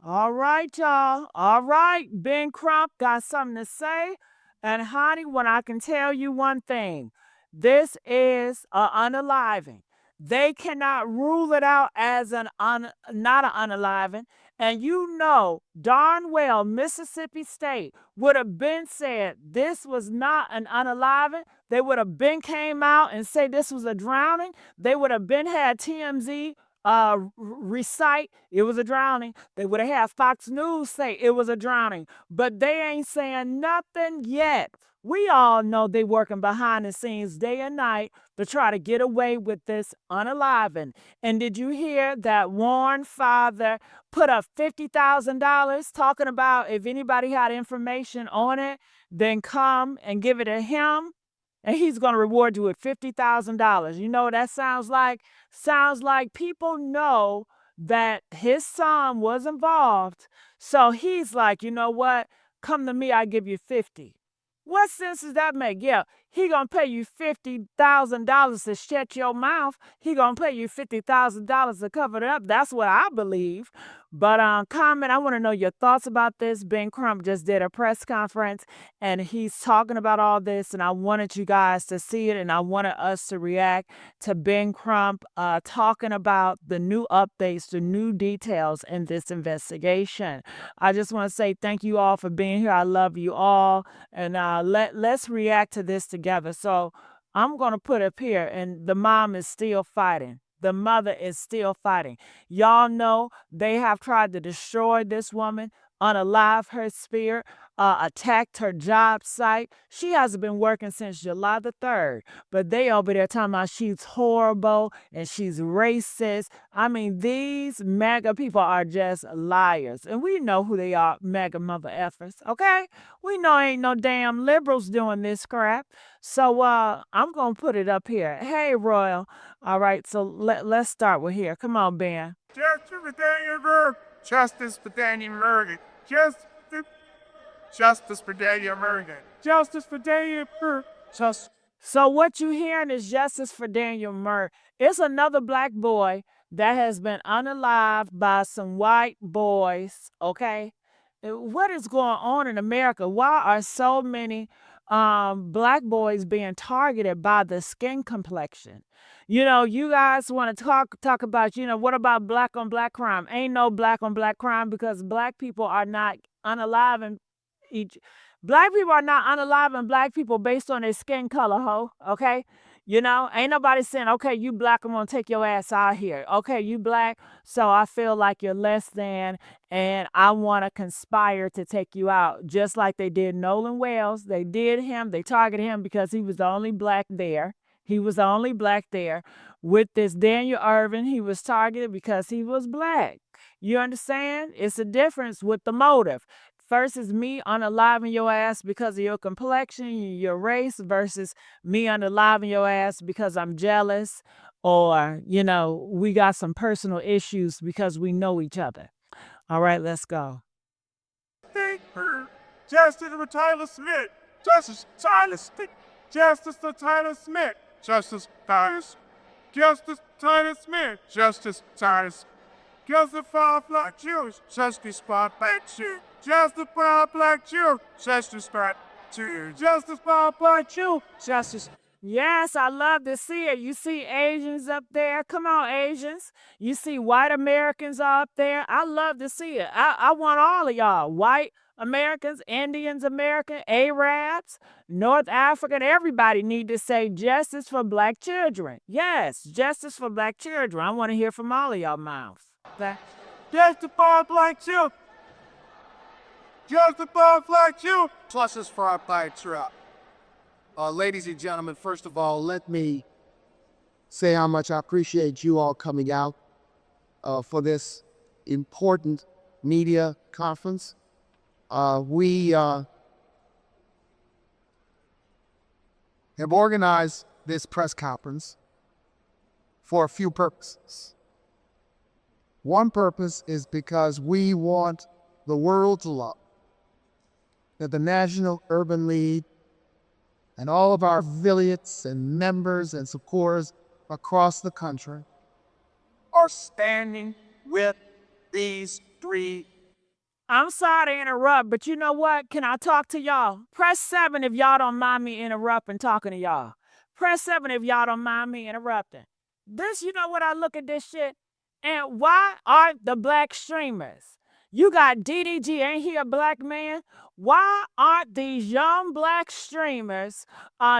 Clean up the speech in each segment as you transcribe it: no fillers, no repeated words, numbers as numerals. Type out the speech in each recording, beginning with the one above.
All right, y'all. All right. Ben Crump got something to say. And honey, when I can tell you one thing, this is a unaliving. They cannot rule it out as not an unaliving. And you know darn well Mississippi State would have been said this was not an unaliving. They would have been came out and say this was a drowning. They would have been had TMZ recite it was a drowning. They would have had Fox News say it was a drowning, but they ain't saying nothing yet. We all know they working behind the scenes day and night to try to get away with this unaliving. And did you hear that Warren father put up $50,000 talking about if anybody had information on it, then come and give it to him and he's going to reward you with $50,000. You know what that sounds like? Sounds like people know that his son was involved. So he's like, you know what? Come to me, I give you 50. What sense does that make? Yeah, he gonna pay you $50,000 to shut your mouth. He gonna pay you $50,000 to cover it up. That's what I believe. But comment, I want to know your thoughts about this. Ben Crump just did a press conference and he's talking about all this, and I wanted you guys to see it, and I wanted us to react to Ben Crump talking about the new updates, the new details in this investigation. I just want to say thank you all for being here. I love you all, and let's react to this together. So I'm gonna put up here, and the mom is still fighting. The mother is still fighting. Y'all know they have tried to destroy this woman, unalive her spirit, attacked her job site. She hasn't been working since July the 3rd, but they over there talking about she's horrible and she's racist. I mean, these MAGA people are just liars. And we know who they are, MAGA mother effers, okay? We know ain't no damn liberals doing this crap. So I'm going to put it up here. Hey, Royal. All right, so let's start with here. Come on, Ben. Justice for Daniel Murray. Justice for Daniel Murray. Justice for Daniel Murray. Justice for Daniel Murray. So what you hearing is justice for Daniel Murray. It's another black boy that has been unalived by some white boys, okay? What is going on in America? Why are so many black boys being targeted by the skin complexion? You know, you guys want to talk about, what about black on black crime? Ain't no black on black crime because black people are not unaliving each black people are not unaliving black people based on their skin color, okay? Ain't nobody saying, okay, you black, I'm gonna take your ass out here. Okay, you black, so I feel like you're less than, and I wanna conspire to take you out. Just like they did Nolan Wells. They did him, they targeted him because he was the only black there. He was the only black there. With this Daniel Irvin, he was targeted because he was black. You understand? It's a difference with the motive versus me unaliving your ass because of your complexion, your race, versus me unaliving your ass because I'm jealous or, we got some personal issues because we know each other. All right, let's go. Thank her. Justice for Tyler Smith. Justice Tyler Smith. Justice for Tyler Smith. Justice Tyler Smith. Justice Tyler Smith. Justice Tyler Smith. Justice for Black Jews. Justice for Black Jews. Justice for Black Jews. Justice for Jews. Justice for Black Jews. Justice. Yes, I love to see it. You see Asians up there. Come on, Asians. You see white Americans up there. I love to see it. I want all of y'all. White Americans, Indians American, Arabs, North African, everybody need to say justice for black children. Yes, justice for black children. I want to hear from all of y'all mouths. Justice for Black Jews. Justice for Black Jews. Justice for our black children. Ladies and gentlemen, first of all, let me say how much I appreciate you all coming out for this important media conference. We have organized this press conference for a few purposes. One purpose is because we want the world to know that the National Urban League and all of our affiliates and members and supporters across the country are standing with these three I'm sorry to interrupt, but you know what? Can I talk to y'all? Press 7 if y'all don't mind me interrupting talking to y'all. Press 7 if y'all don't mind me interrupting. This, you know what? I look at this shit, and why aren't the black streamers? You got DDG, ain't he a black man? Why aren't these young black streamers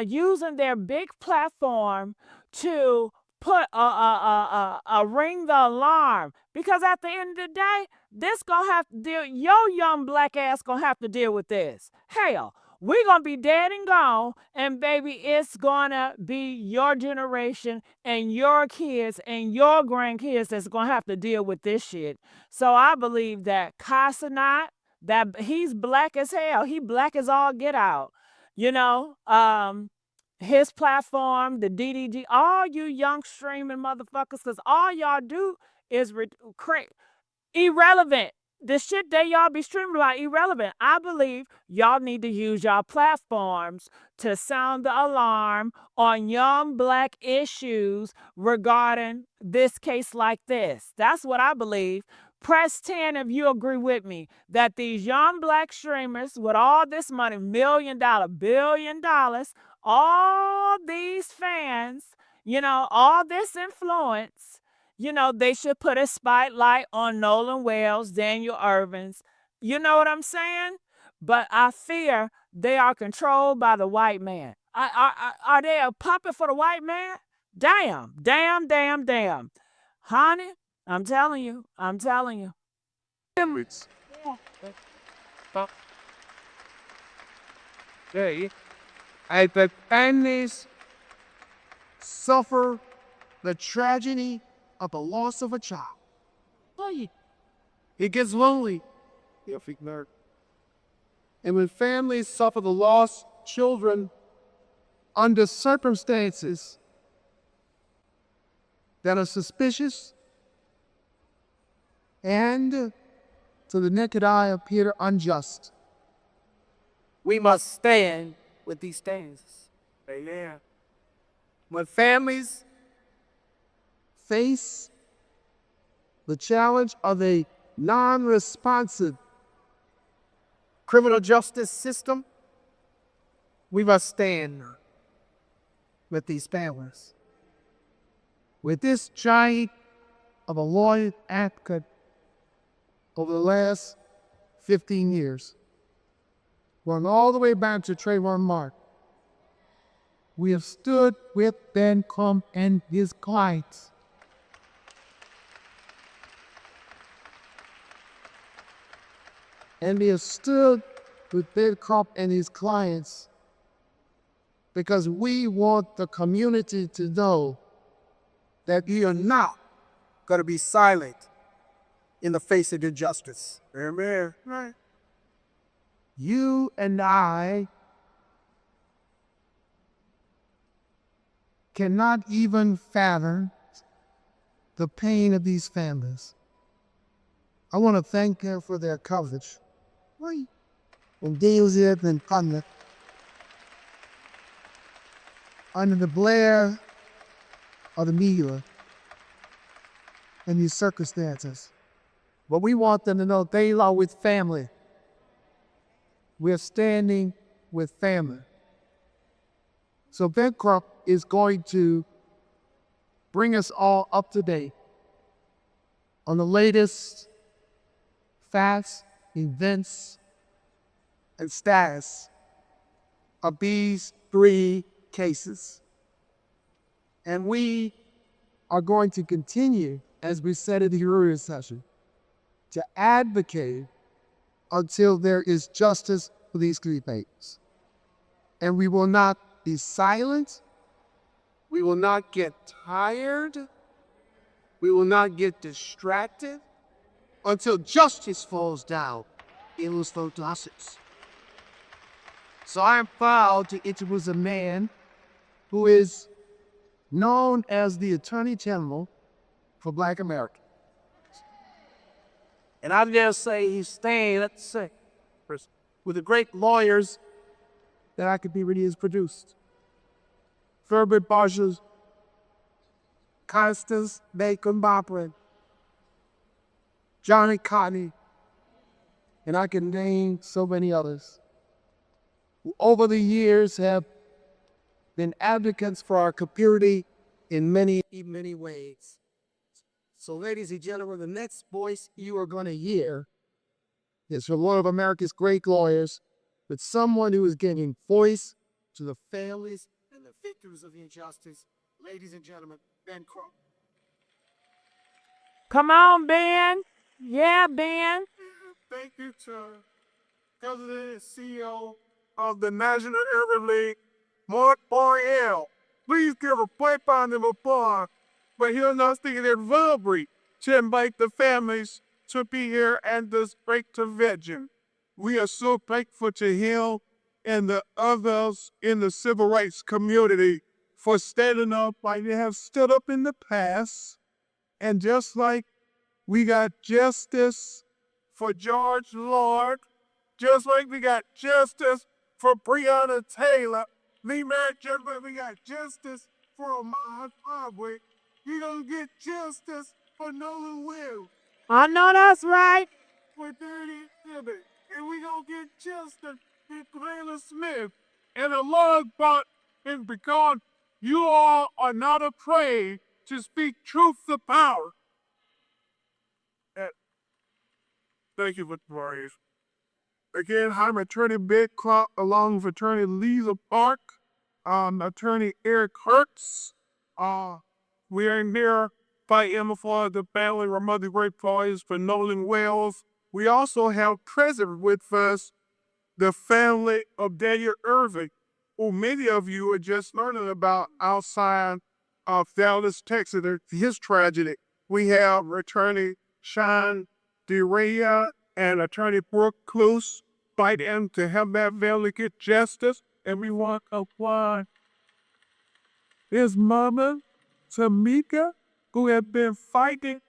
using their big platform to put a ring the alarm? Because at the end of the day, this gonna have to deal. Your young black ass gonna have to deal with this. Hell, we gonna be dead and gone, and baby, it's gonna be your generation and your kids and your grandkids that's gonna have to deal with this shit. So I believe that Casanat, that he's black as hell. He black as all get out. You know, his platform, the DDG, all you young streaming motherfuckers, because all y'all do is irrelevant. The shit that y'all be streaming about irrelevant. I believe y'all need to use y'all platforms to sound the alarm on young black issues regarding this case like this. That's what I believe. Press 10 if you agree with me that these young black streamers with all this money, $1 million, $1 billion, all these fans, all this influence, they should put a spotlight on Nolan Wells, Daniel Irvins. You know what I'm saying? But I fear they are controlled by the white man. Are they a puppet for the white man? Damn, damn, damn, damn. Honey, I'm telling you. Families. Hey, the families suffer the tragedy of the loss of a child. It gets lonely. And when families suffer the loss of children under circumstances that are suspicious and to the naked eye appear unjust, we must stand with these stances. Amen. When families face the challenge of a non-responsive criminal justice system, we must stand with these families. With this giant of a lawyer advocate over the last 15 years, going all the way back to Trayvon Martin, we have stood with Ben Crump and his clients. And we have stood with Ben Crump and his clients because we want the community to know that we are not going to be silent in the face of injustice. Amen. Right. You and I cannot even fathom the pain of these families. I want to thank them for their coverage. And deals with and conduct under the glare of the media in these circumstances. But we want them to know they are with family. We're standing with family. So Ben Crump is going to bring us all up to date on the latest facts, events, and status of these 3 cases. And we are going to continue, as we said in the earlier session, to advocate until there is justice for these 3 papers. And we will not be silent. We will not get tired. We will not get distracted until justice falls down in those justice. So I am proud to introduce a man who is known as the Attorney General for Black America. And I dare say he's staying, let's say, with the great lawyers that Advocacy has produced. Herbert Barges, Constance Bacon Boprin, Johnny Cotney, and I can name so many others, who over the years have been advocates for our community in many, many ways. So, ladies and gentlemen, the next voice you are going to hear is from one of America's great lawyers, but someone who is giving voice to the families and the victims of injustice. Ladies and gentlemen, Ben Crump. Come on, Ben. Yeah, Ben. Thank you to President and CEO of the National Urban League, Mark Boreal. Please give a round of applause for hearing us thinking they're lovely to invite the families to be here and this great convention. We are so thankful to him and the others in the civil rights community for standing up like they have stood up in the past. And just like we got justice for George Lord, just like we got justice for Breonna Taylor, just like we got justice for Ahmaud Arbery, we gonna get justice for Nolan Wells, I know that's right. for Dirty Hibbert, and we gonna get justice for Taylor Smith. And a large part is because you all are not afraid to speak truth to power. Thank you for the praise. Again, I'm Attorney Ben Crump along with Attorney Lisa Park, Attorney Eric Hertz. We are in here fighting for the family of Mother Great Boys for Nolan Wells. We also have present with us the family of Daniel Irving, who many of you are just learning about outside of Dallas, Texas, his tragedy. We have Attorney Sean DeRaya and Attorney Brooke Cluse fighting to help that family get justice. And we want to applaud his mother, Tamika, who has been fighting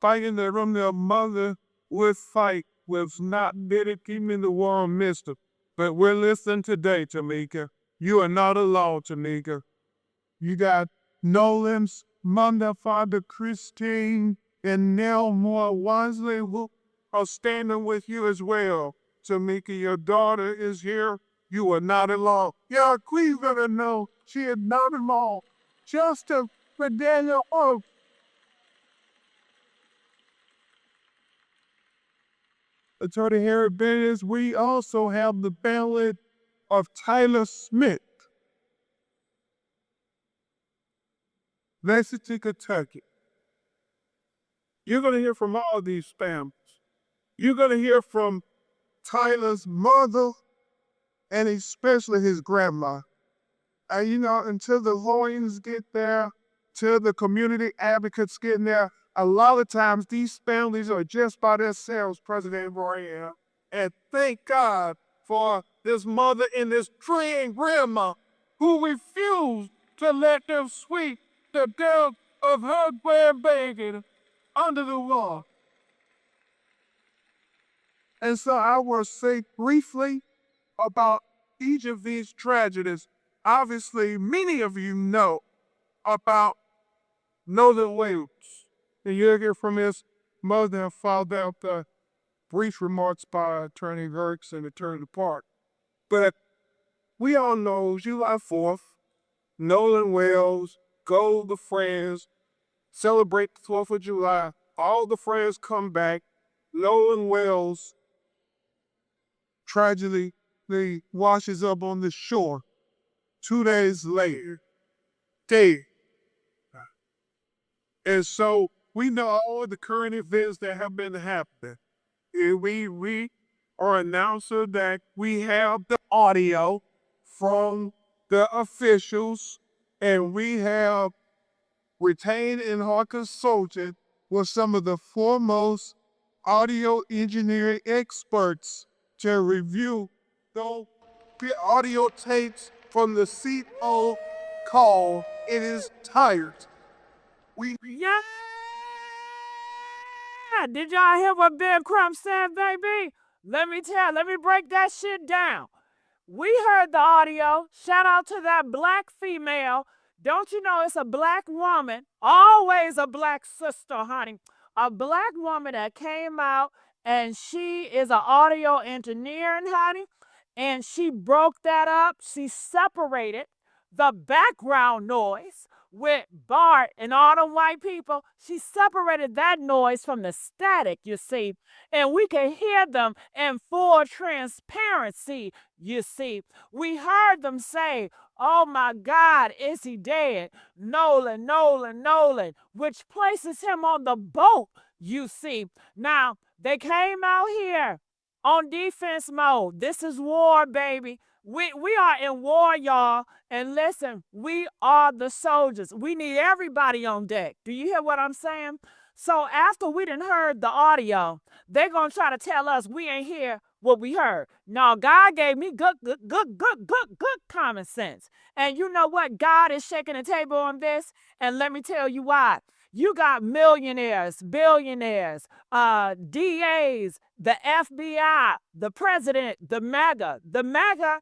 the room their mother would fight, was not bitter, keeping the war on mister. But we're listening today, Tamika. You are not alone, Tamika. You got Nolan's mother, Father Christine, and Nell Moore Wansley, who are standing with you as well. Tamika, your daughter is here. You are not alone. Your queen gonna know she is not alone. Justice for Daniel Oak. Attorney Harry Bennett, we also have the ballad of Tyler Smith. Lexington, Kentucky. You're going to hear from all these families. You're going to hear from Tyler's mother and especially his grandma. And until the lawyers get there, till the community advocates get there, a lot of times these families are just by themselves, President Royal. And thank God for this mother and this praying grandma who refused to let them sweep the death of her grandbaby under the law. And so I will say briefly about each of these tragedies. Obviously, many of you know about Nolan Wells. And you'll hear from his mother and father after brief remarks by Attorney Hertz and Attorney Park. But we all know July 4th, Nolan Wells, go the friends, celebrate the 4th of July. All the friends come back. Nolan Wells tragically washes up on the shore 2 days later. And so we know all the current events that have been happening. And we are announcing that we have the audio from the officials, and we have retained and are consulted with some of the foremost audio engineering experts to review the audio tapes from the CO call. It is tired. Yeah. Did y'all hear what Ben Crump said, baby? Let me break that shit down. We heard the audio. Shout out to that black female. Don't you know it's a black woman? Always a black sister, honey. A black woman that came out and she is an audio engineer, honey, and she broke that up. She separated the background noise with Bart and all the white people. She separated that noise from the static, you see, and we can hear them in full transparency, you see. We heard them say, "Oh my God, is he dead? Nolan, Nolan, Nolan," which places him on the boat, you see. Now, they came out here on defense mode. This is war, baby. We are in war, y'all. And listen, we are the soldiers. We need everybody on deck. Do you hear what I'm saying? So after we done heard the audio, they're gonna try to tell us we ain't hear what we heard. No, God gave me good common sense. And you know what? God is shaking the table on this. And let me tell you why. You got millionaires, billionaires, DAs, the FBI, the president, the MAGA. The MAGA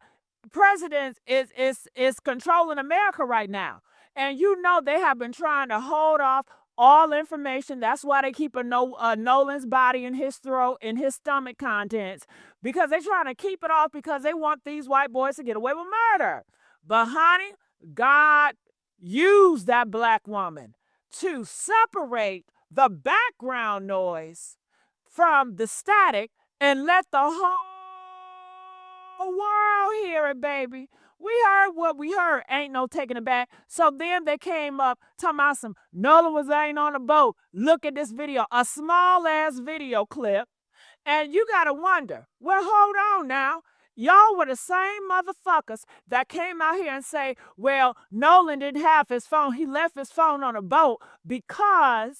president is controlling America right now. And you know they have been trying to hold off all information. That's why they keep Nolan's body in his throat, in his stomach contents, because they're trying to keep it off because they want these white boys to get away with murder. But honey, God used that black woman to separate the background noise from the static and let the whole world hear it, baby. We heard what we heard. Ain't no taking it back. So then they came up talking about some Nolan was ain't on a boat. Look at this video, a small ass video clip. And you gotta wonder, well, hold on now. Y'all were the same motherfuckers that came out here and say, well, Nolan didn't have his phone. He left his phone on a boat because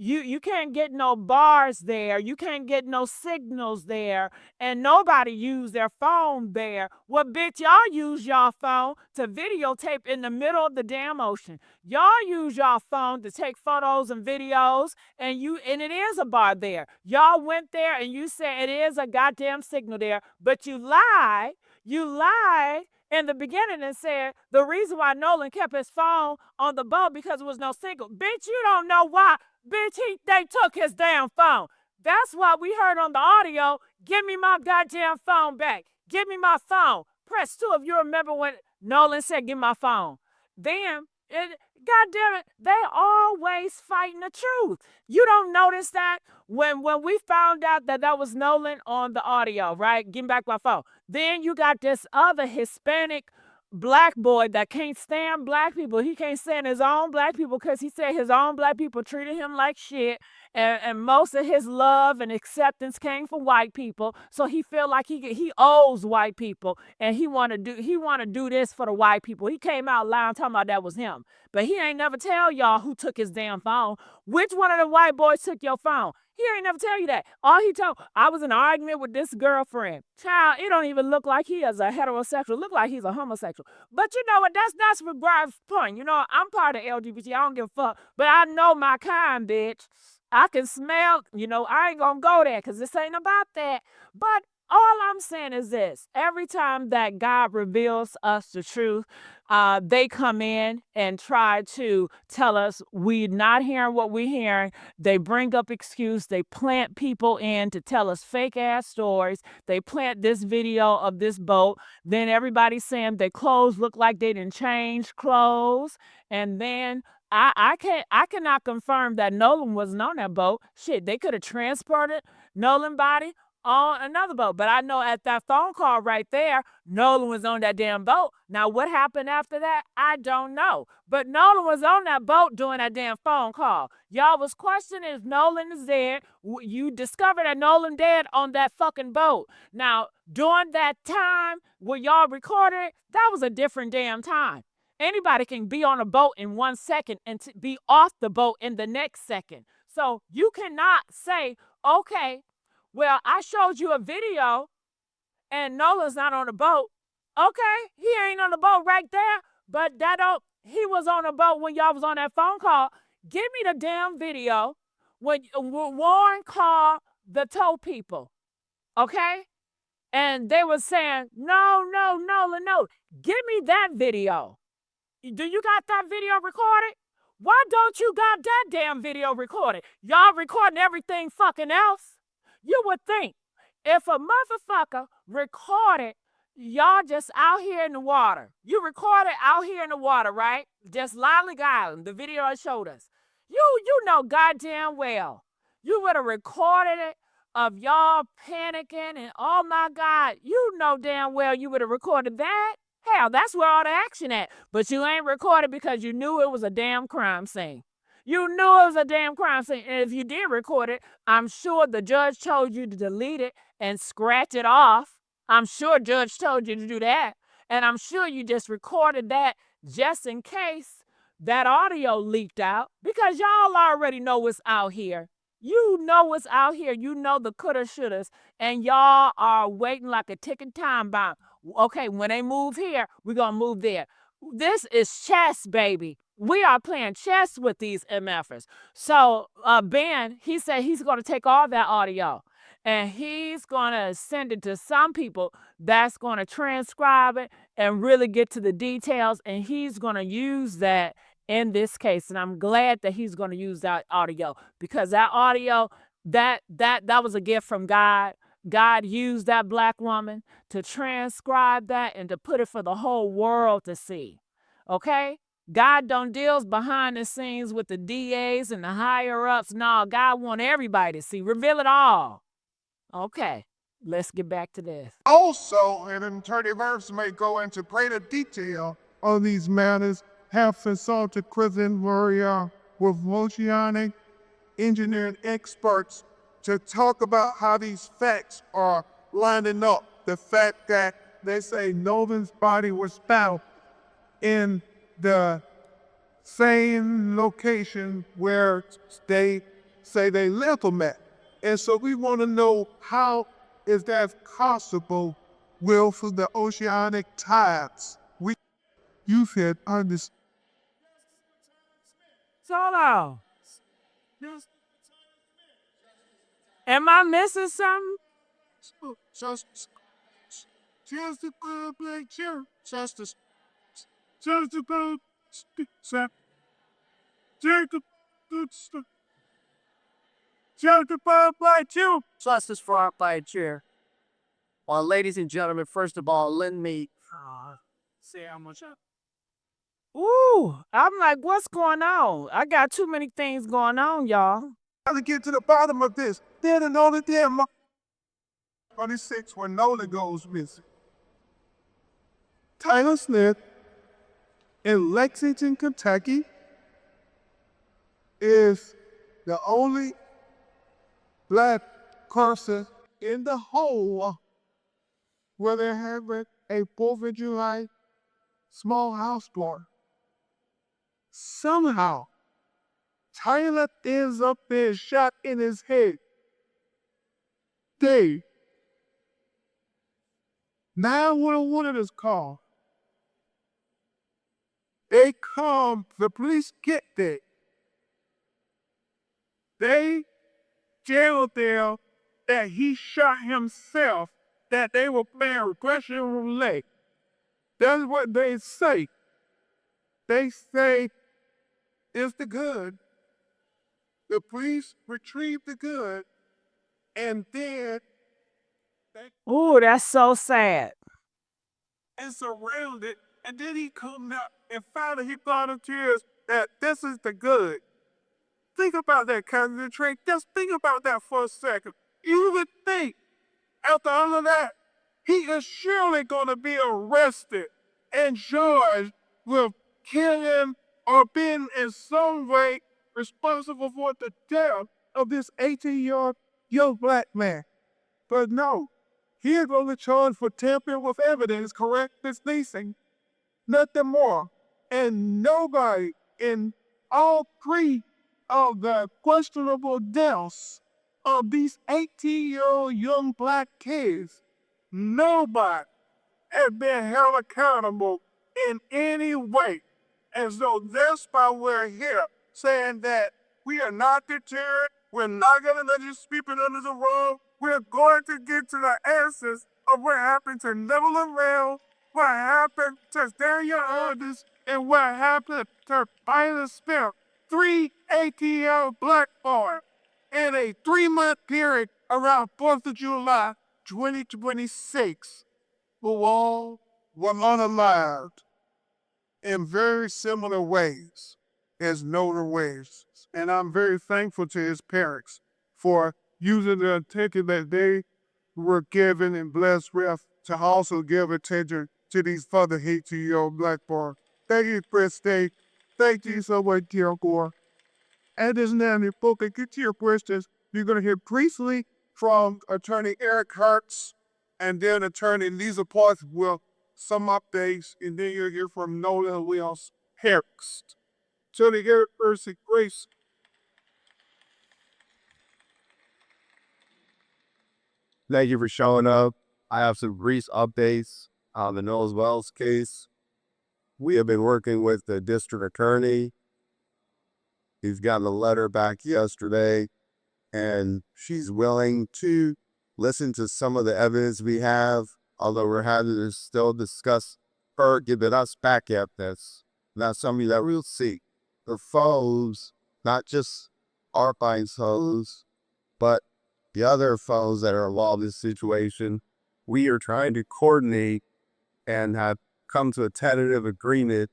you can't get no bars there. You can't get no signals there. And nobody used their phone there. Well, bitch, y'all use y'all phone to videotape in the middle of the damn ocean. Y'all use y'all phone to take photos and videos, and it is a bar there. Y'all went there and you said it is a goddamn signal there, but you lied. You lied in the beginning and said the reason why Nolan kept his phone on the boat because there was no signal. Bitch, you don't know why. Bitch, they took his damn phone. That's why we heard on the audio, give me my goddamn phone back. Give me my phone. Press 2 if you remember when Nolan said, give me my phone. Then, God damn it, they always fighting the truth. You don't notice that when we found out that was Nolan on the audio, right? Give me back my phone. Then you got this other Hispanic black boy that can't stand black people. He can't stand his own black people because he said his own black people treated him like shit. And most of his love and acceptance came from white people. So he feel like he owes white people, and he want to do this for the white people. He came out loud talking about that was him, but he ain't never tell y'all who took his damn phone. Which one of the white boys took your phone? He ain't never tell you that. All he told, I was in an argument with this girlfriend. Child, it don't even look like he is a heterosexual. Look like he's a homosexual. But you know what? That's Brad's point. You know, I'm part of LGBT. I don't give a fuck. But I know my kind, bitch. I can smell, I ain't gonna go there because this ain't about that. But all I'm saying is this. Every time that God reveals us the truth, they come in and try to tell us we're not hearing what we're hearing. They bring up excuse. They plant people in to tell us fake ass stories. They plant this video of this boat. Then everybody's saying their clothes look like they didn't change clothes. And then I cannot confirm that Nolan wasn't on that boat. Shit, they could have transported Nolan's body on another boat. But I know at that phone call right there, Nolan was on that damn boat. Now, what happened after that? I don't know. But Nolan was on that boat doing that damn phone call. Y'all was questioning if Nolan is dead. You discovered that Nolan dead on that fucking boat. Now, during that time where y'all recorded it, that was a different damn time. Anybody can be on a boat in 1 second and be off the boat in the next second. So you cannot say, okay, well, I showed you a video and Nolan's not on the boat. Okay, he ain't on the boat right there, but he was on the boat when y'all was on that phone call. Give me the damn video when Warren called the tow people, okay? And they were saying, no, Nolan, no. Give me that video. Do you got that video recorded? Why don't you got that damn video recorded? Y'all recording everything fucking else. You would think if a motherfucker recorded y'all just out here in the water, you recorded out here in the water, right? Just Lolly Island, the video showed us. You know goddamn well you would have recorded it of y'all panicking and oh my God, you know damn well you would have recorded that. Hell, that's where all the action at. But you ain't recorded because you knew it was a damn crime scene. You knew it was a damn crime scene. And if you did record it, I'm sure the judge told you to delete it and scratch it off. I'm sure judge told you to do that. And I'm sure you just recorded that just in case that audio leaked out because y'all already know what's out here. You know what's out here. You know the coulda, shouldas, and y'all are waiting like a ticking time bomb. Okay, when they move here, we're going to move there. This is chess, baby. We are playing chess with these MFers. So Ben, he said he's going to take all that audio and he's going to send it to some people that's going to transcribe it and really get to the details. And he's going to use that in this case. And I'm glad that he's going to use that audio because that audio, that was a gift from God. God used that black woman to transcribe that and to put it for the whole world to see. Okay? God don't deals behind the scenes with the DAs and the higher ups. No, God want everybody to see. Reveal it all. Okay, let's get back to this. Also, an attorney verse may go into greater detail on these matters, have consulted prison warrior with oceanic engineering experts to talk about how these facts are lining up. The fact that they say Nolan's body was found in the same location where they say they left him at. And so we want to know how is that possible, Will, for the oceanic tides? You said understand. Solo. Am I missing something? Justice, Justice, Justice, Justice, Justice, Jacob, Justice for our by chair. Well, ladies and gentlemen, first of all, lend me. say how much up. Ooh, I'm like, what's going on? I got too many things going on, y'all. To get to the bottom of this, then another damn 26 when Nolan goes missing. Tyler Smith in Lexington, Kentucky is the only black person in the whole where they're having a 4th of July small house party. Somehow, Tyler ends up being shot in his head. 911 is called. They come, the police get there. They tell them that he shot himself, that they were playing regression roulette. That's what they say. They say it's the gun. The police retrieve the gun, and then Ooh, that's so sad. and surround it, and then he come out and finally he volunteers that this is the good. Think about that, concentrate. Just think about that for a second. You would think, after all of that, he is surely gonna be arrested and charged with killing or being in some way responsible for the death of this 18-year-old young black man. But no, he is only charged for tampering with evidence, correct leasing, nothing more. And nobody in all 3 of the questionable deaths of these 18-year-old young black kids, nobody has been held accountable in any way. And so that's why we're here saying that we are not deterred. We're not going to let you sweep it under the rug. We're going to get to the answers of what happened to Neville Rail, what happened to Daniel Aldis, and what happened to Tyler Smith. 3 ATL black boys in a 3-month period around 4th of July 2026 who all were unalived in very similar ways as Nolan Wells. And I'm very thankful to his parents for using the attention that they were given and blessed with to also give attention to these father 18-year-old black boys. Thank you, Chris Day. Thank you so much, dear Gore. And this now in the book, and get to your questions. You're going to hear briefly from attorney Eric Hertz and then attorney Lisa Parks will some updates, and then you'll hear from Nolan Wells Harris. Attorney Eric Percy Grace. Thank you for showing up. I have some brief updates on the Nolan Wells case. We have been working with the district attorney. He's gotten a letter back yesterday, and she's willing to listen to some of the evidence we have, although we're having to still discuss her giving us back evidence. That's something that we'll see. The foes, not just our client's foes, but the other foes that are involved in this situation, we are trying to coordinate and have come to a tentative agreement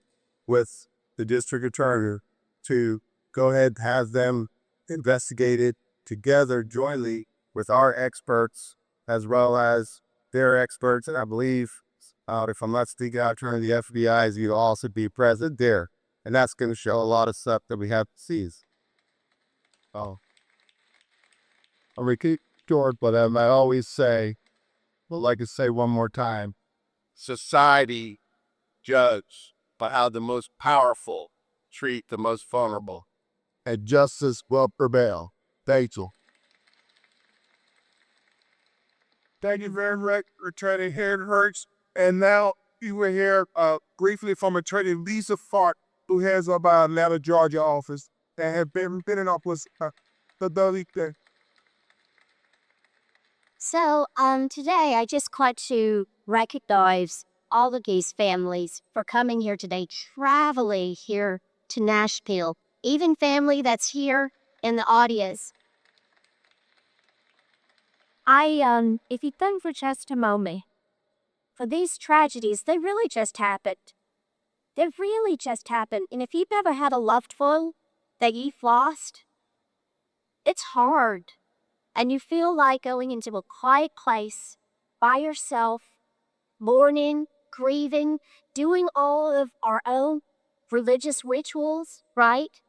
with the district attorney to go ahead and have them investigated together jointly with our experts as well as their experts. And I believe, if I'm not speaking out, turning the FBI is going to also be present there. And that's going to show a lot of stuff that we have to seize. Oh. I'm going to keep short, but I always say, I'd like to say one more time, society judge by how the most powerful treat the most vulnerable. And justice will prevail. Thank you. Thank you very much, Attorney Eric Hertz. And now you will hear briefly from Attorney Lisa Fart, who has up our Atlanta, Georgia office and have been in office the week. So, today I just want to recognize all of these families for coming here today, traveling here to Nashville, even family that's here in the audience. If you think for just a moment, for these tragedies, they really just happened. They really just happened. And if you've ever had a loved one that you've lost, it's hard. And you feel like going into a quiet place by yourself, mourning, grieving, doing all of our own religious rituals, right?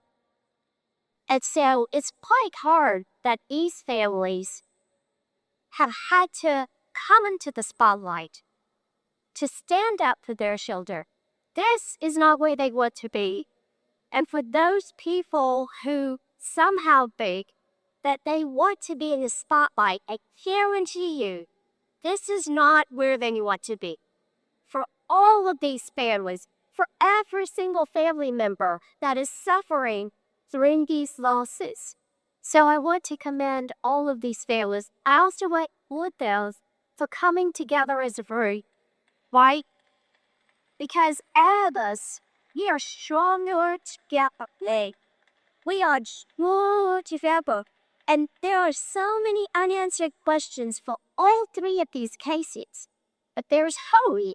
And so it's quite hard that these families have had to come into the spotlight to stand up for their children. This is not where they want to be. And for those people who somehow think that they want to be in the spotlight, I guarantee you, this is not where they want to be. For all of these families, for every single family member that is suffering through these losses. So I want to commend all of these families. I also want them for coming together as a group, right? Because all of us, we are stronger together. We are stronger together. And there are so many unanswered questions for all three of these cases. But there's hope.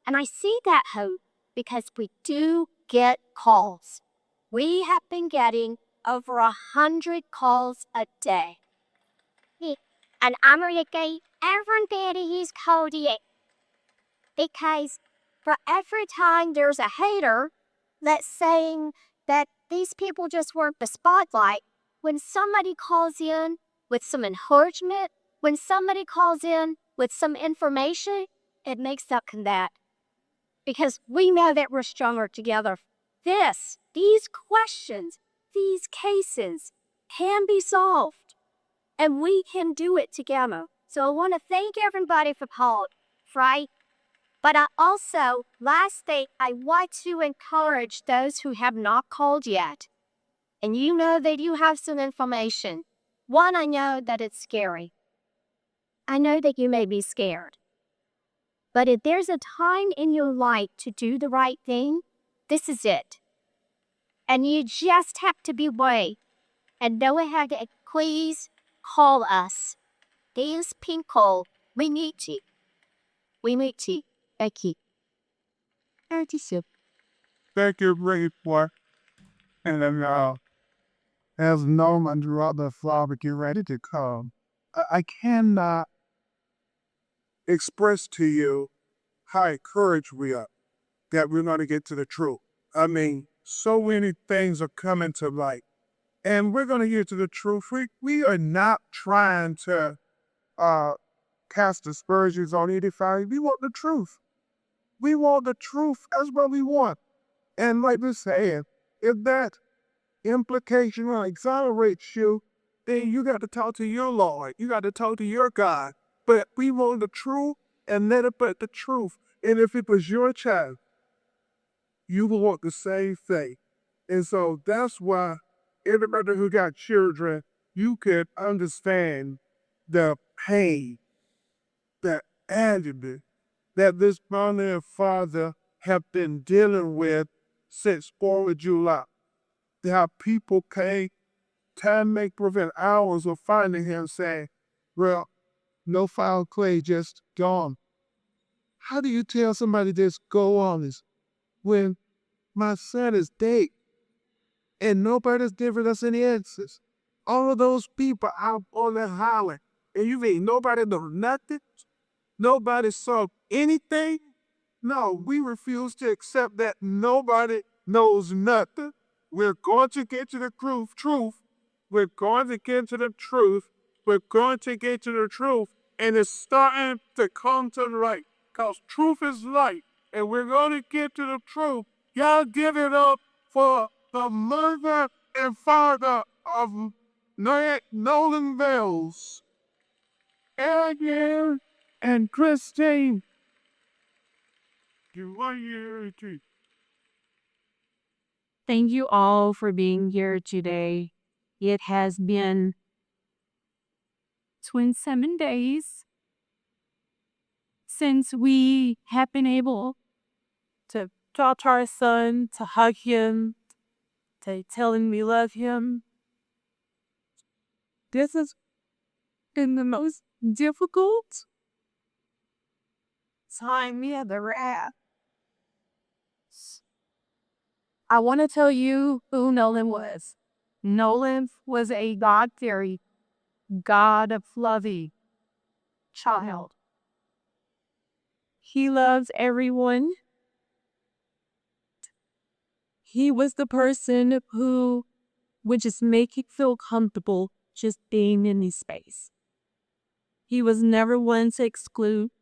And I see that hope because we do get calls. We have been getting over 100 calls a day. And I'm going to get everybody who's called it. Because for every time there's a hater that's saying that these people just weren't the spotlight, when somebody calls in with some encouragement, when somebody calls in with some information, it makes up for that. Because we know that we're stronger together. These questions, these cases can be solved. And we can do it together. So I want to thank everybody for calling, right? But I also, last thing, I want to encourage those who have not called yet. And you know that you have some information. One, I know that it's scary. I know that you may be scared. But if there's a time in your life to do the right thing, this is it. And you just have to be brave and know how to please call us. These people, we need to. We need to. Becky. Thank you, Ricky, for and then As Norman throughout the flower get ready to come, I cannot express to you how encouraged we are that we're going to get to the truth. I mean, so many things are coming to light, and we're going to get to the truth. We are not trying to uh, cast aspersions on anybody. We want the truth. We want the truth. That's what we want. And like we're saying, if that implication or exonerates you, then you got to talk to your Lord. You got to talk to your God. But we want the truth and let it but the truth. And if it was your child, you will want the same thing. And so that's why everybody who got children, you could understand the pain, the agony that this mother and father have been dealing with since 4th of July. There are people can't time make prevent hours of finding him saying, well, no foul play, just gone. How do you tell somebody this go on this when my son is dead and nobody's giving us any answers? All of those people out on the highway, and you mean nobody know nothing? Nobody saw anything? No, we refuse to accept that nobody knows nothing. We're going to get to the truth. We're going to get to the truth. We're going to get to the truth. And it's starting to come to the light. Because truth is light. And we're going to get to the truth. Y'all give it up for the mother and father of Nolan Wells. Adrian and Christine. You are here too. Thank you all for being here today. It has been 27 days since we have been able to talk to our son, to hug him, to tell him we love him. This has been the most difficult time we have ever had. I want to tell you who Nolan was. Nolan was a God-fearing, God of loving child. He loves everyone. He was the person who would just make you feel comfortable just being in his space. He was never one to exclude.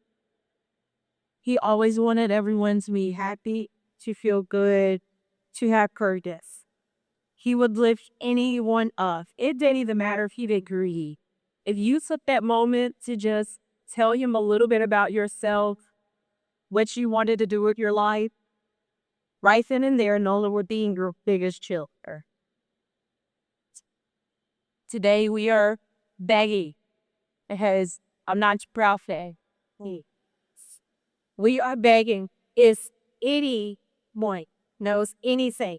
He always wanted everyone to be happy, to feel good, to have purpose. He would lift anyone up. It didn't even matter if he didn't agree. If you took that moment to just tell him a little bit about yourself, what you wanted to do with your life, right then and there, Nolan would be your biggest cheerleader. Today we are begging because I'm not proud of it. We are begging if anyone knows anything,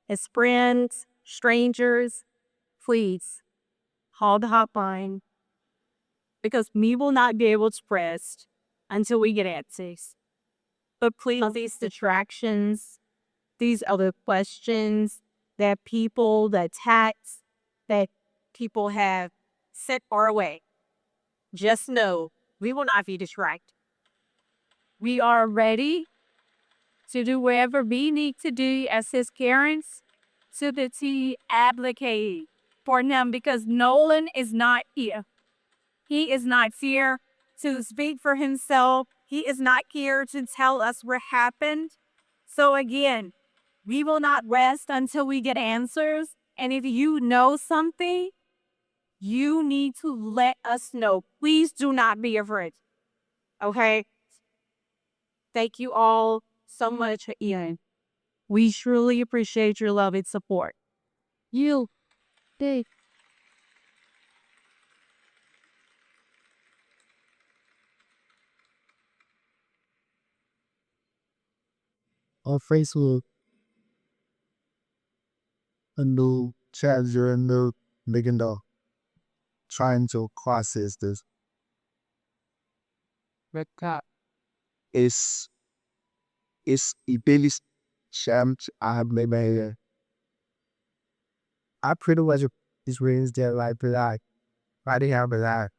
as friends, strangers, please call the hotline because we will not be able to rest until we get answers. But please, these distractions, these other questions that people, the attacks that people have sent our way, just know we will not be distracted. We are ready to do whatever we need to do as his parents so that he advocate for him because Nolan is not here. He is not here to speak for himself. He is not here to tell us what happened. So again, we will not rest until we get answers. And if you know something, you need to let us know. Please do not be afraid. Okay? Thank you all so much, Ian. We truly appreciate your love and support. You did. On Facebook, a new challenger, a new big and dog. trying to process this. It's it's the biggest challenge I have made. I pretty much experienced that life like I didn't have a lot,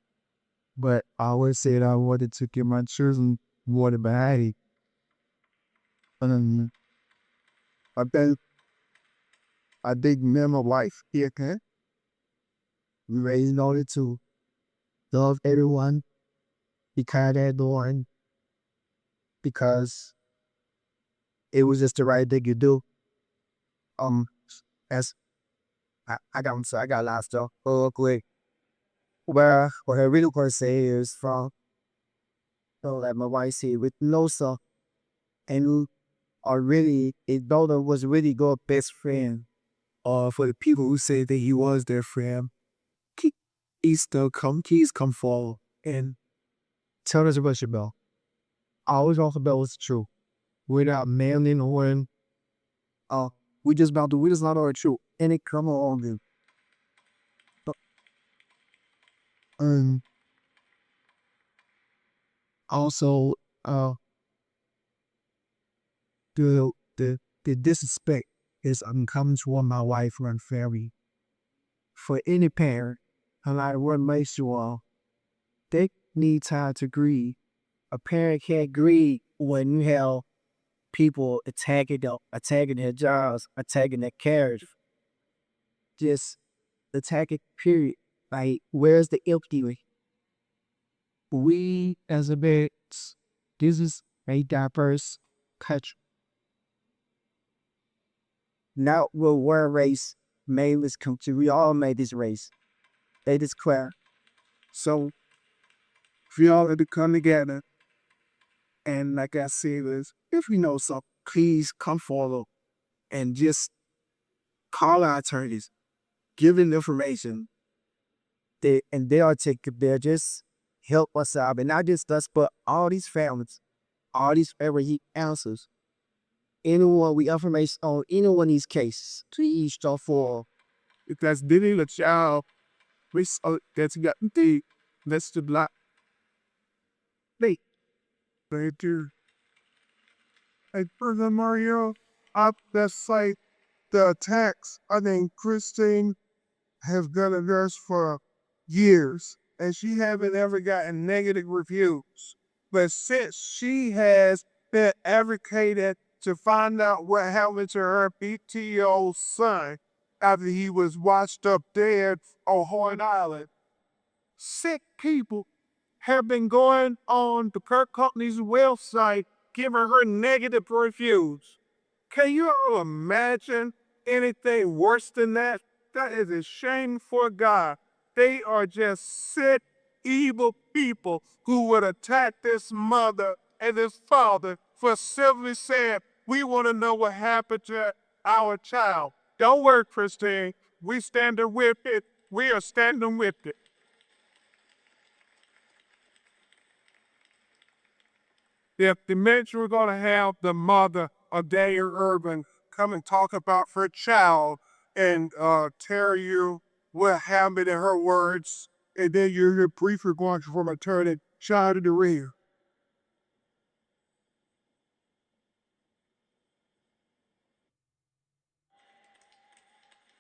but I always said I wanted to give my children more than I had. I think I think men of life here can we raised in order to love everyone, be kind to everyone, because it was just the right thing to do. Um, as I got a lot of stuff real quick. Where what I really want to say is from, like my wife said, with Losa and who are really, his daughter was really good best friend. For the people who say that he was their friend, please come forward and tell us about your bell. I always talk about what's true. Without mailing or we just not our truth. And it come on you. And also the disrespect is uncommon toward my wife and family. For any parent, and like what makes you all, they need time to grieve. A parent can't grieve when you have people attacking their jobs, attacking their character, just attacking. Period. Like, where's the empathy? We as a bit, this is a diverse country. Now we're a race made this country. We all made this race. They declare. So we all have to come together. And like I said, if you know something, please come forward and just call our attorneys, give them information. They are taking there, just help us out. And not just us, but all these families, all these every answers. Anyone we information on any one of these cases, please start for. Because didn't the child that's got the that's the black. Thank you. Hey, Brother Mario, that's like the attacks. I think Christine has done a nurse for years, and she haven't ever gotten negative reviews. But since she has been advocated to find out what happened to her BTO son after he was washed up dead on Horn Island, sick people have been going on the Kirk Company's website giving her negative reviews. Can you all imagine anything worse than that? That is a shame for God. They are just sick, evil people who would attack this mother and this father for simply saying, we want to know what happened to our child. Don't worry, Christine. We standing with it. We are standing with it. If the mention we're going to have the mother of Daniel Urban come and talk about her child and tell you what happened in her words, and then you're briefly going from attorney child to the rear.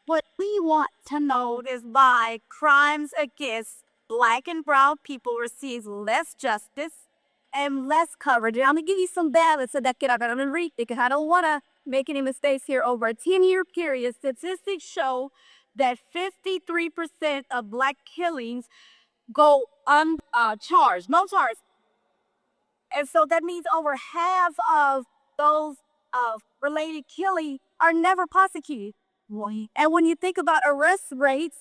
What we want to know is why crimes against black and brown people receive less justice and less coverage. And I'm gonna give you some balance so that I'm gonna read because I don't wanna make any mistakes here. Over a 10-year period, statistics show that 53% of black killings go uncharged, no charge. And so that means over half of those related killing are never prosecuted. And when you think about arrest rates,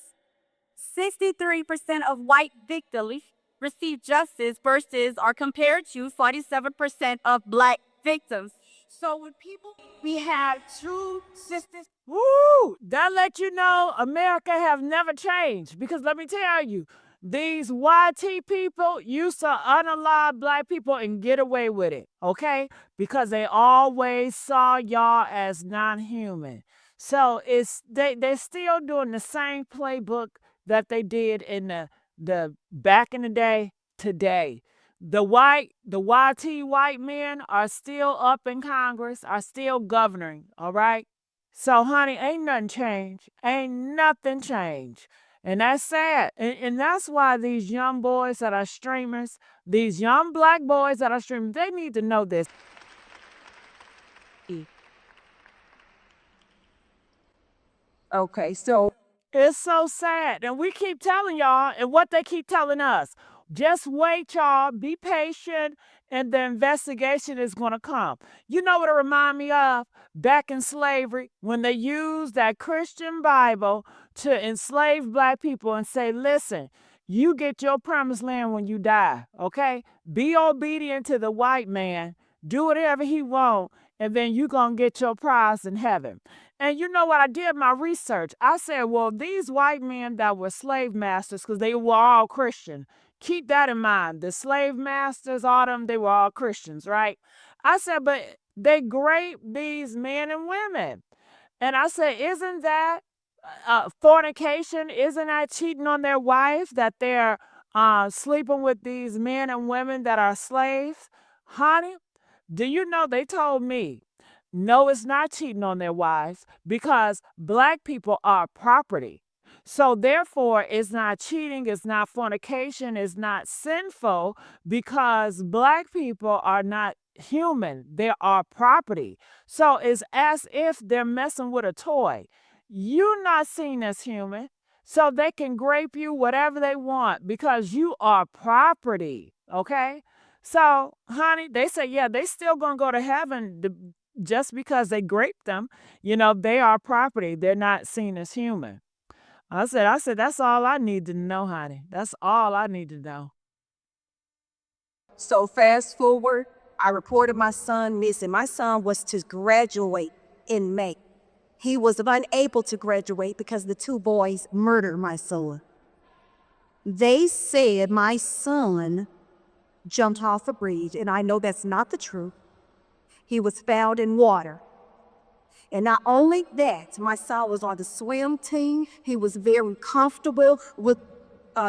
63% of white victims receive justice versus are compared to 47% of black victims. So when people, we have two sisters. Woo! That let you know America have never changed. Because let me tell you, these YT people used to unalive black people and get away with it, okay? Because they always saw y'all as non-human. So they're still doing the same playbook that they did in the the back in the day, today. The YT white men are still up in Congress, are still governing, all right? So, honey, ain't nothing changed. Ain't nothing changed. And that's sad. And that's why these young boys that are streamers, these young black boys that are streamers, they need to know this. Okay, so it's so sad. And we keep telling y'all, and what they keep telling us, just wait, y'all, be patient, and the investigation is going to come. You know what it remind me of? Back in slavery, when they used that Christian Bible to enslave black people and say, listen, you get your promised land when you die, okay? Be obedient to the white man, do whatever he want, and then you're going to get your prize in heaven. And you know what? I did my research. I said, well, these white men that were slave masters, because they were all Christian, keep that in mind. The slave masters, all them, they were all Christians, right? I said, but they raped these men and women. And I said, isn't that fornication? Isn't that cheating on their wife, that they're sleeping with these men and women that are slaves? Honey, do you know they told me, no, it's not cheating on their wives because black people are property. So therefore, it's not cheating, it's not fornication, it's not sinful because black people are not human. They are property. So it's as if they're messing with a toy. You're not seen as human. So they can grape you whatever they want because you are property. Okay? So, honey, they say, yeah, they still gonna go to heaven just because they graped them. They are property. They're not seen as human. I said, that's all I need to know, honey. That's all I need to know. So fast forward, I reported my son missing. My son was to graduate in May. He was unable to graduate because the two boys murdered my son. They said my son jumped off a bridge, and I know that's not the truth. He was found in water. And not only that, my son was on the swim team. He was very comfortable with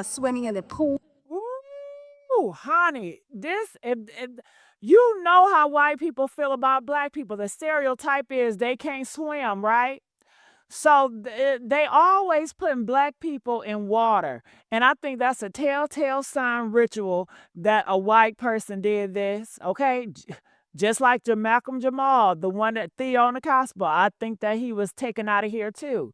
swimming in the pool. Ooh, honey, you know how white people feel about black people. The stereotype is they can't swim, right? So they always putting black people in water. And I think that's a telltale sign ritual that a white person did this, okay? Just like Malcolm Jamal, the one that Theo on the gospel. I think that he was taken out of here too.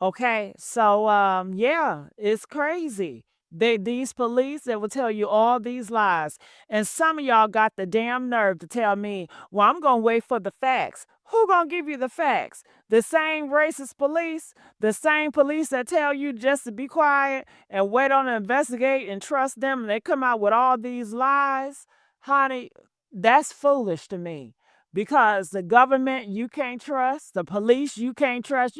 Okay, so yeah, it's crazy. These police that will tell you all these lies. And some of y'all got the damn nerve to tell me, well, I'm gonna wait for the facts. Who gonna give you the facts? The same racist police, the same police that tell you just to be quiet and wait on to investigate and trust them, and they come out with all these lies. Honey, that's foolish to me. Because the government you can't trust, the police you can't trust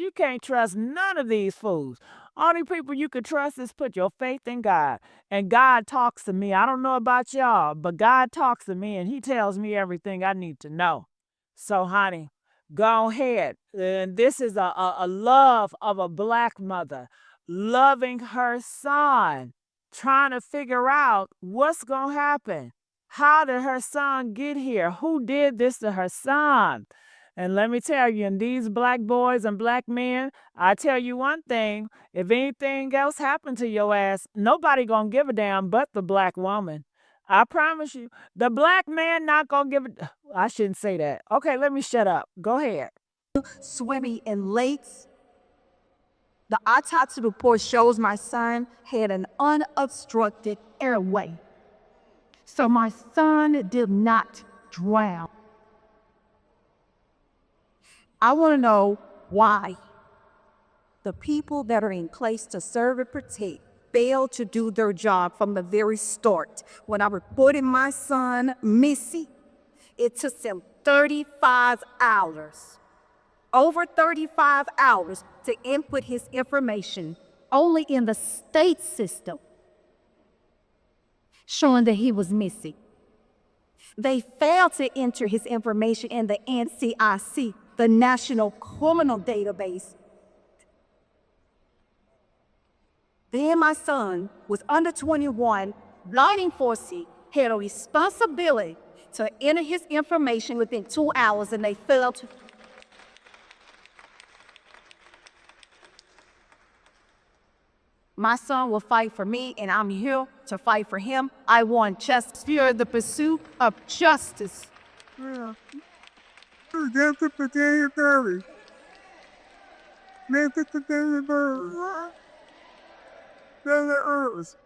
none of these fools. Only people you can trust is put your faith in God. And God talks to me. I don't know about y'all, but God talks to me and he tells me everything I need to know. So, honey, go ahead. And this is a love of a black mother loving her son, trying to figure out what's going to happen. How did her son get here? Who did this to her son? And let me tell you, and these black boys and black men, I tell you one thing, if anything else happened to your ass, nobody gonna give a damn but the black woman. I promise you. The black man not gonna give a... I shouldn't say that. Okay, let me shut up. Go ahead. Swimming in lakes. The autopsy report shows my son had an unobstructed airway. So my son did not drown. I want to know why the people that are in place to serve and protect failed to do their job from the very start. When I reported my son missing, it took them 35 hours, over 35 hours to input his information only in the state system, showing that he was missing. They failed to enter his information in the NCIC, the National Criminal Database. Then my son was under 21, law enforcement had a responsibility to enter his information within 2 hours and they failed to. My son will fight for me and I'm here to fight for him. I want justice. Fear the pursuit of justice. Yeah. That's the potato curry. That's the potato curry. That's the herbs.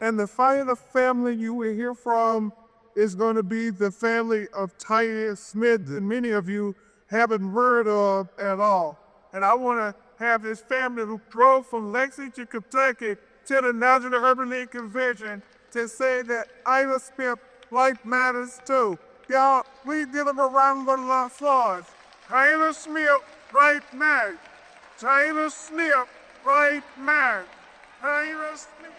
And the final family you will hear from is going to be the family of Titus Smith that many of you haven't heard of at all. And I want to have this family who drove from Lexington, Kentucky to the National Urban League Convention to say that Ida Smith life matters too. Y'all, we give them a round of applause. Taylor Smith, right man. Taylor Smith, right man. Taylor Smith.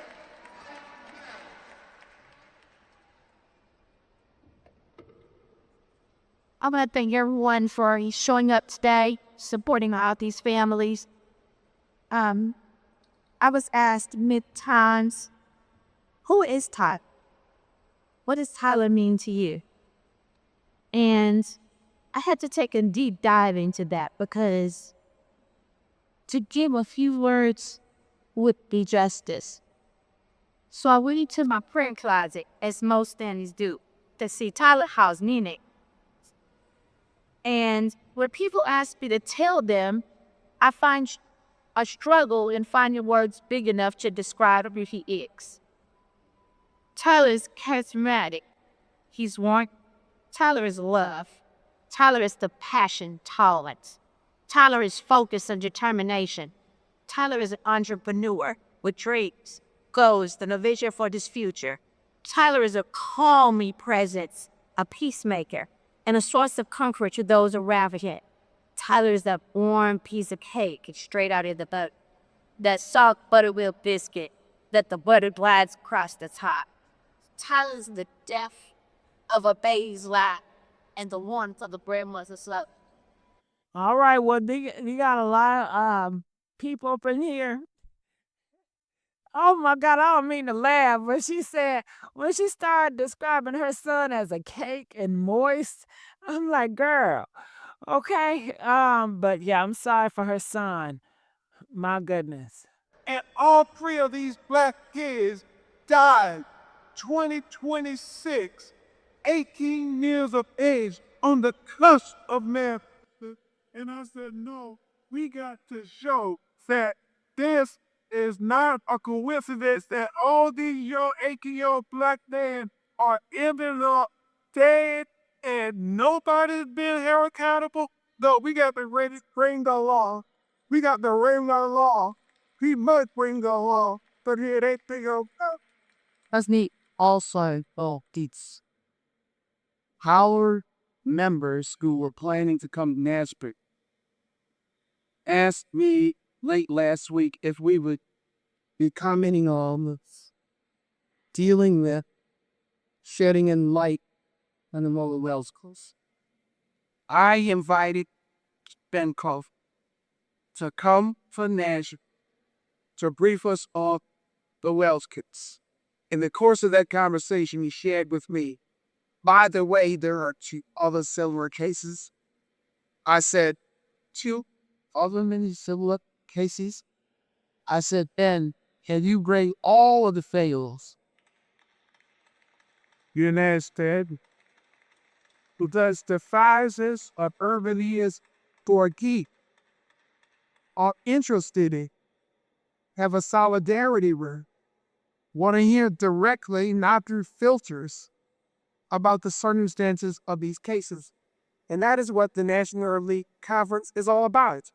I want to thank everyone for showing up today, supporting all these families. I was asked many times, who is Tyler? What does Tyler mean to you? And I had to take a deep dive into that because to give a few words would be justice. So I went into my prayer closet, as most families do, to see Tyler house Nene. And when people ask me to tell them, I find a struggle in finding words big enough to describe who he is. Tyler is charismatic. He's warm. Tyler is love. Tyler is the passion, tolerance. Tyler is focus and determination. Tyler is an entrepreneur with dreams, goals, and a vision for this future. Tyler is a calming presence, a peacemaker, and a source of comfort to those around him. Tyler is that warm piece of cake straight out of the boat. That soft buttermilk biscuit that the butter glides across the top. Tyler is the depth of a baby's life and the warmth of the grandmother's love. All right, well, you got a lot of people up in here. Oh my God, I don't mean to laugh, but she said when she started describing her son as a cake and moist, I'm like, girl, okay. But yeah, I'm sorry for her son. My goodness. And all three of these black kids died 2026, 18 years of age, on the cusp of manhood. And I said, no, we got to show that this is not a coincidence that all these young 18-year-old black men are ending up dead and nobody's been held accountable. No, we got to bring the law. We got to bring the law. He must bring the law, but it ain't big enough. That's neat. Also, it's our members who were planning to come to Nashville asked me late last week if we would be commenting on dealing with shedding in light on the Nolan Wells case. I invited Ben Cove to come for Nashville to brief us on the Wells case. In the course of that conversation, he shared with me, by the way, there are 2 other similar cases. I said, 2 other many similar cases? I said, Ben, can you bring all of the fails? You understand? Because the fathers of urban years for geek are interested in, have a solidarity with, want to hear directly, not through filters, about the circumstances of these cases. And that is what the National Elite Conference is all about.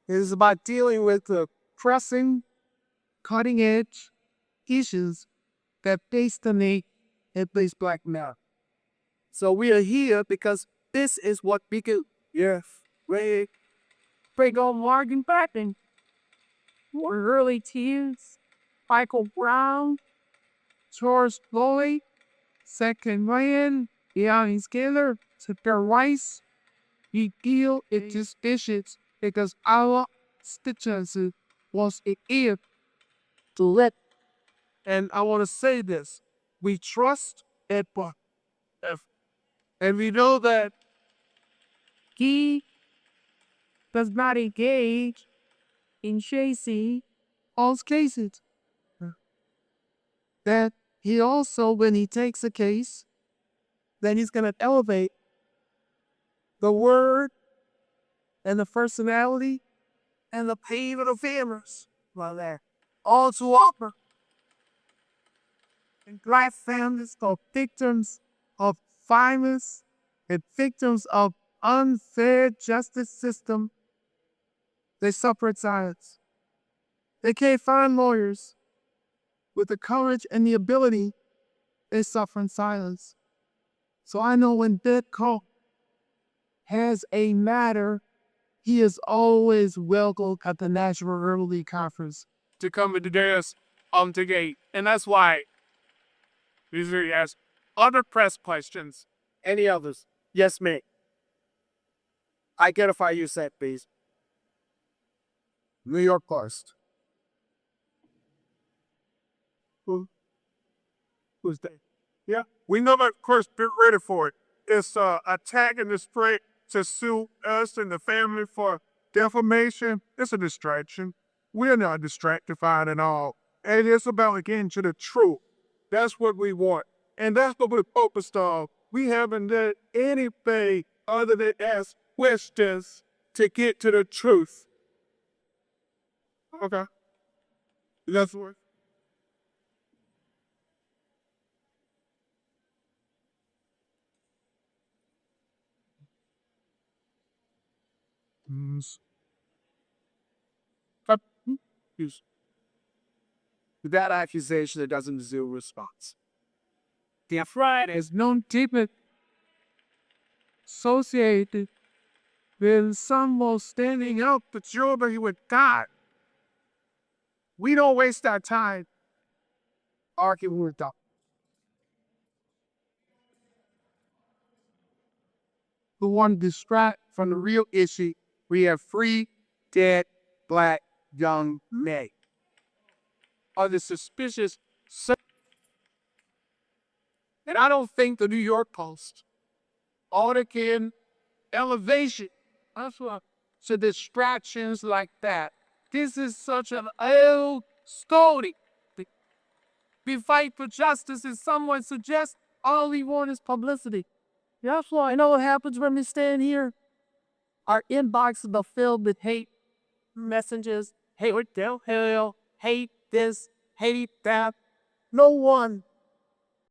It is about dealing with the pressing, cutting edge issues that face the need and face black men. So we are here because this is what we do. Yes, we bring on Morgan Patton. Early tears, Michael Brown, George Floyd, Second Man, Breonna Taylor, Sister Rice. We deal it just dishes because our constituency was it is to let, and I want to say this, we trust Edward. And we know that he does not engage in chasing all cases. That he also, when he takes a case, then he's going to elevate the word and the personality and the pain of the families. Well, there. All to offer. And black families are victims of violence and victims of unfair justice system. They suffer in silence. They can't find lawyers with the courage and the ability. They suffer in silence. So I know when Big Crump has a matter, he is always welcome at the National Herbal League Conference To come into this to gate. And that's why usually ask other press questions. Any others? Yes, ma'am. Identify yourself, please. New York Post. Who's that? Yeah, we know that, of course, be ready for it. It's attacking the straight to sue us and the family for defamation. It's a distraction. We're not distractified at all. And it's about getting to the truth. That's what we want. And that's what we're focused on. We haven't done anything other than ask questions to get to the truth. Okay. That's what. That accusation that doesn't deserve response. The Friday is known deeply associated with someone standing up for children with God. We don't waste our time arguing with them. Who want to distract from the real issue. We have free, dead, black, young men. Are the suspicious. And I don't think the New York Post, Artican, Elevation, that's what, so distractions like that. This is such an old story. We fight for justice and someone suggests all we want is publicity. That's why I know what happens when we stand here. Our inboxes are filled with hate messages, hate with hell, hate this, hate that. No one